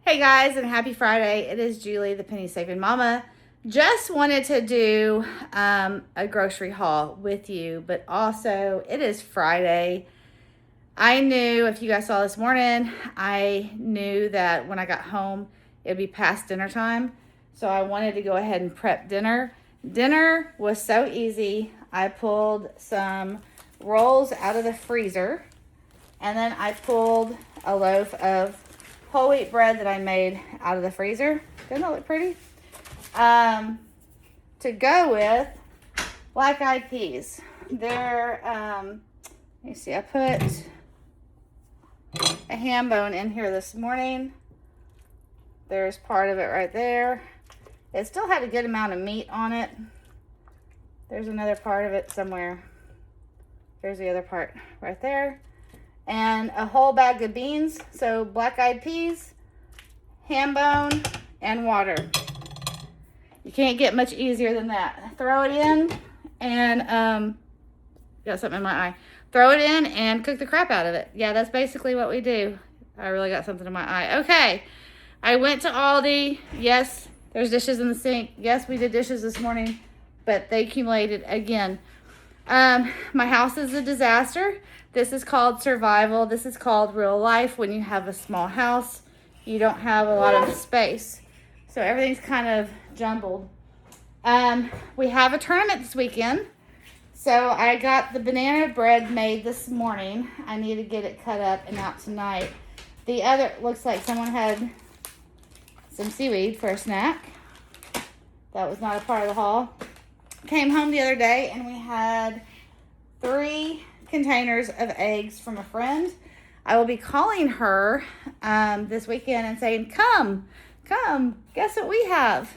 Hey guys, and happy Friday. It is Julie, the Penny Saving Mama. Just wanted to do a grocery haul with you, but also it is Friday. I knew, if you guys saw this morning, I knew that when I got home, it would be past dinner time. So I wanted to go ahead and prep dinner. Dinner was so easy. I pulled some rolls out of the freezer, and then I pulled a loaf of whole wheat bread that I made out of the freezer. Doesn't that look pretty? To go with black eyed peas. They're, let me see, I put a ham bone in here this morning. There's part of it right there. It still had a good amount of meat on it. There's another part of it somewhere. There's the other part right there. And a whole bag of beans. So black-eyed peas, ham bone, and water. You can't get much easier than that. Throw it in and, got something in my eye. Throw it in and cook the crap out of it. Yeah, that's basically what we do. I really got something in my eye. Okay, I went to Aldi. Yes, there's dishes in the sink. Yes, we did dishes this morning, but they accumulated again. My house is a disaster. This is called survival. This is called real life. When you have a small house, you don't have a lot of space. So everything's kind of jumbled. We have a tournament this weekend. So I got the banana bread made this morning. I need to get it cut up and out tonight. The other, looks like someone had some seaweed for a snack. That was not a part of the haul. Came home the other day and we had 3 containers of eggs from a friend. I will be calling her this weekend and saying, come, guess what we have?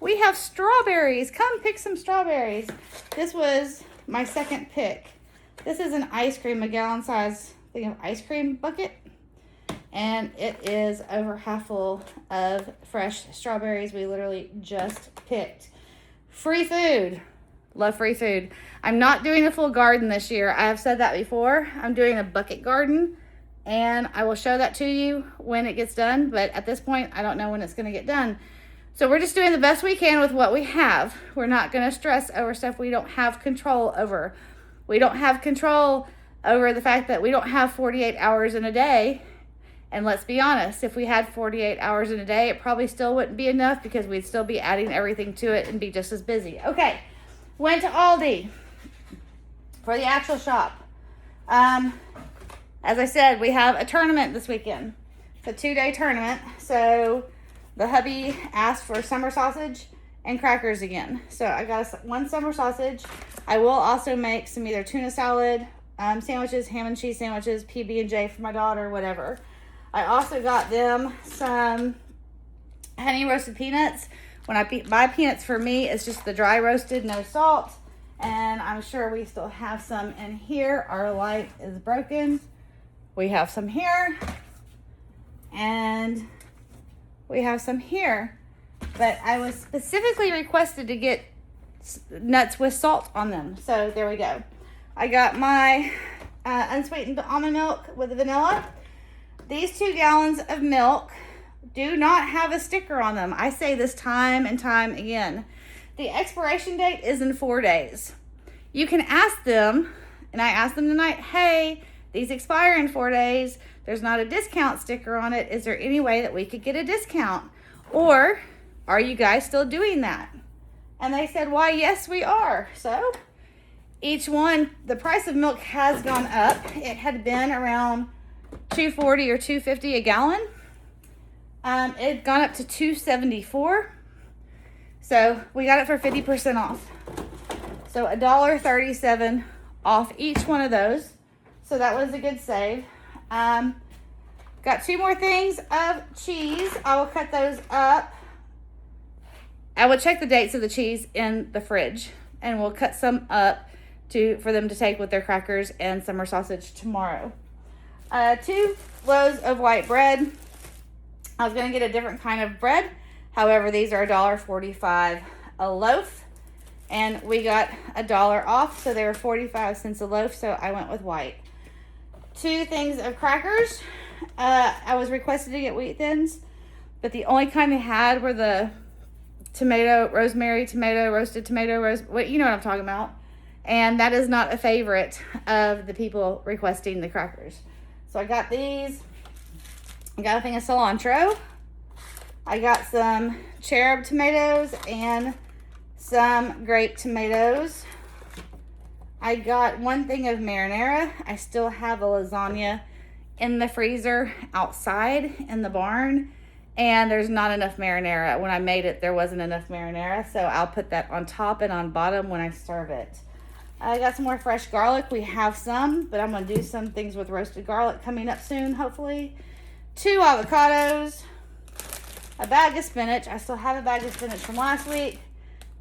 We have strawberries. Come pick some strawberries. This was my second pick. This is an ice cream, a gallon size thing of ice cream bucket. And it is over half full of fresh strawberries we literally just picked. Free food. Love free food. I'm not doing a full garden this year. I have said that before. I'm doing a bucket garden, and I will show that to you when it gets done. But at this point, I don't know when it's going to get done. So we're just doing the best we can with what we have. We're not going to stress over stuff we don't have control over. We don't have control over the fact that we don't have 48 hours in a day. And let's be honest, if we had 48 hours in a day, it probably still wouldn't be enough because we'd still be adding everything to it and be just as busy. Okay. Went to Aldi for the actual shop. As I said, we have a tournament this weekend. It's a 2-day tournament. So the hubby asked for summer sausage and crackers again. So I got one summer sausage. I will also make some either tuna salad, sandwiches, ham and cheese sandwiches, PB&J for my daughter, whatever. I also got them some honey roasted peanuts. When I buy peanuts for me, it's just the dry roasted, no salt. And I'm sure we still have some in here. Our light is broken. We have some here. And we have some here. But I was specifically requested to get nuts with salt on them. So there we go. I got my unsweetened almond milk with the vanilla. These 2 gallons of milk do not have a sticker on them. I say this time and time again. The expiration date is in 4 days. You can ask them, and I asked them tonight, hey, these expire in 4 days. There's not a discount sticker on it. Is there any way that we could get a discount? Or are you guys still doing that? And they said, why, yes, we are. So each one, the price of milk has gone up. It had been around $2.40 or $2.50 a gallon. It had gone up to $2.74. So we got it for 50% off. So $1.37 off each one of those. So that was a good save. Got 2 more things of cheese. I will cut those up. I will check the dates of the cheese in the fridge, and we'll cut some up for them to take with their crackers and summer sausage tomorrow. 2 loaves of white bread. I was going to get a different kind of bread. However, these are $1.45 a loaf. And we got $1 off, so they were 45 cents a loaf, so I went with white. 2 things of crackers. I was requested to get wheat thins. but the only kind they had were the tomato, rosemary tomato, roasted tomato, what you know what I'm talking about. And that is not a favorite of the people requesting the crackers. So I got these. I got a thing of cilantro. I got some cherub tomatoes and some grape tomatoes. I got one thing of marinara. I still have a lasagna in the freezer outside in the barn, and there's not enough marinara. When I made it, there wasn't enough marinara, so I'll put that on top and on bottom when I serve it. I got some more fresh garlic. We have some, but I'm going to do some things with roasted garlic coming up soon, hopefully. 2 avocados, a bag of spinach. I still have a bag of spinach from last week,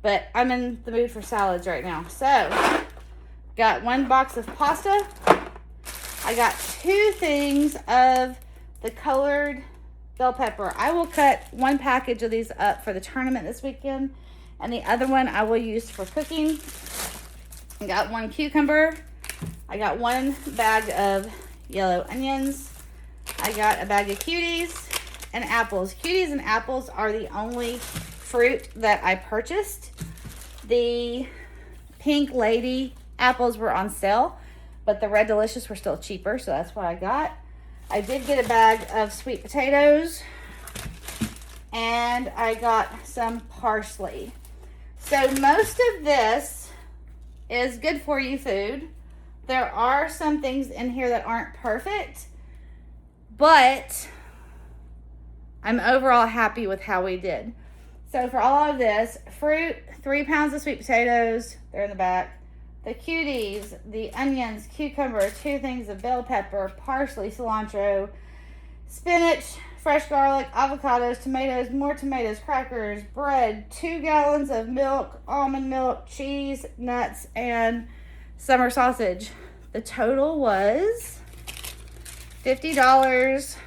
but I'm in the mood for salads right now. So, got 1 box of pasta. I got 2 things of the colored bell pepper. I will cut 1 package of these up for the tournament this weekend, and the other one I will use for cooking. I got 1 cucumber. I got 1 bag of yellow onions. I got a bag of cuties and apples. Cuties and apples are the only fruit that I purchased. The Pink Lady apples were on sale, but the Red Delicious were still cheaper, so that's what I got. I did get a bag of sweet potatoes, and I got some parsley. So most of this is good for you food. There are some things in here that aren't perfect, but I'm overall happy with how we did. So for all of this, fruit, 3 pounds of sweet potatoes, they're in the back. The cuties, the onions, cucumber, 2 things of bell pepper, parsley, cilantro, spinach, fresh garlic, avocados, tomatoes, more tomatoes, crackers, bread, 2 gallons of milk, almond milk, cheese, nuts, and summer sausage. The total was $50.45.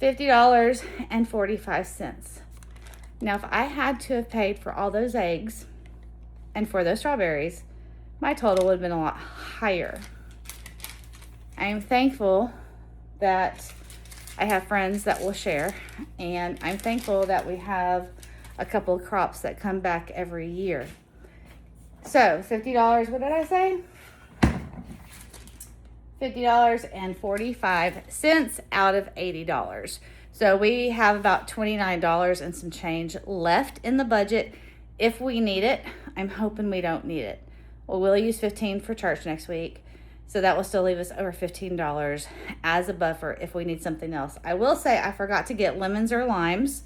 $50.45. Now, if I had to have paid for all those eggs and for those strawberries, my total would have been a lot higher. I am thankful that I have friends that will share, and I'm thankful that we have a couple of crops that come back every year. So, $50, what did I say? $50.45 out of $80. So we have about $29 and some change left in the budget if we need it. I'm hoping we don't need it. Well, we'll use $15 for church next week, so that will still leave us over $15 as a buffer if we need something else. I will say I forgot to get lemons or limes,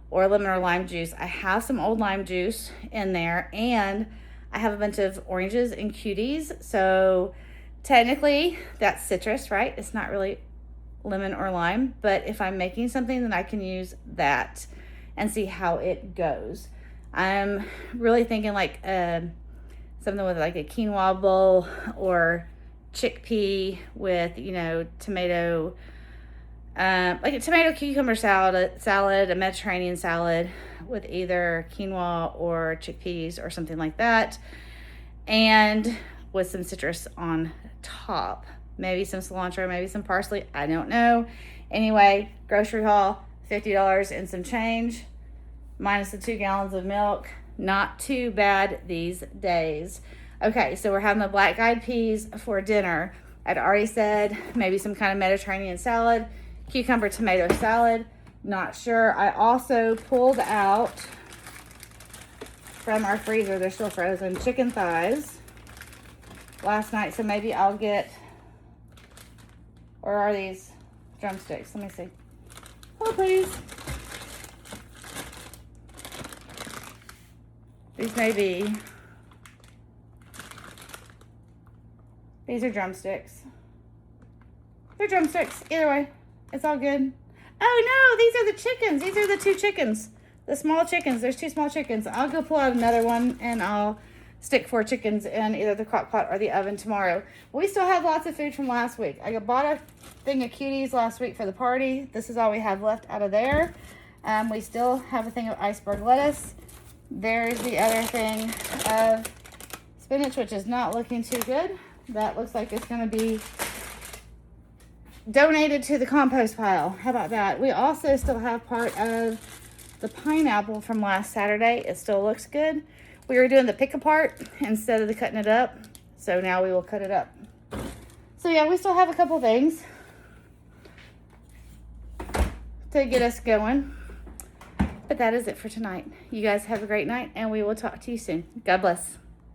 or lemon or lime juice. I have some old lime juice in there, and I have a bunch of oranges and cuties. So technically that's citrus, right? It's not really lemon or lime, but if I'm making something, then I can use that and see how it goes. I'm really thinking like something with like a quinoa bowl or chickpea with, you know, tomato, like a tomato cucumber salad, a Mediterranean salad with either quinoa or chickpeas or something like that, and with some citrus on top. Maybe some cilantro, maybe some parsley. I don't know. Anyway, grocery haul, $50 and some change, minus the 2 gallons of milk. Not too bad these days. Okay, so we're having the black-eyed peas for dinner. I'd already said maybe some kind of Mediterranean salad, cucumber tomato salad. Not sure. I also pulled out from our freezer, they're still frozen, chicken thighs last night, so maybe I'll get, or are these drumsticks? Let me see. Oh, please. These may be. These are drumsticks. They're drumsticks. Either way, it's all good. Oh no, these are the chickens. These are the 2 chickens. The small chickens. There's 2 small chickens. I'll go pull out another one and I'll stick 4 chickens in either the crock pot or the oven tomorrow. We still have lots of food from last week. I bought a thing of cuties last week for the party. This is all we have left out of there. We still have a thing of iceberg lettuce. There's the other thing of spinach, which is not looking too good. That looks like it's going to be donated to the compost pile. How about that? We also still have part of the pineapple from last Saturday. It still looks good. We were doing the pick apart instead of the cutting it up. So now we will cut it up. So yeah, we still have a couple things to get us going. But that is it for tonight. You guys have a great night, and we will talk to you soon. God bless.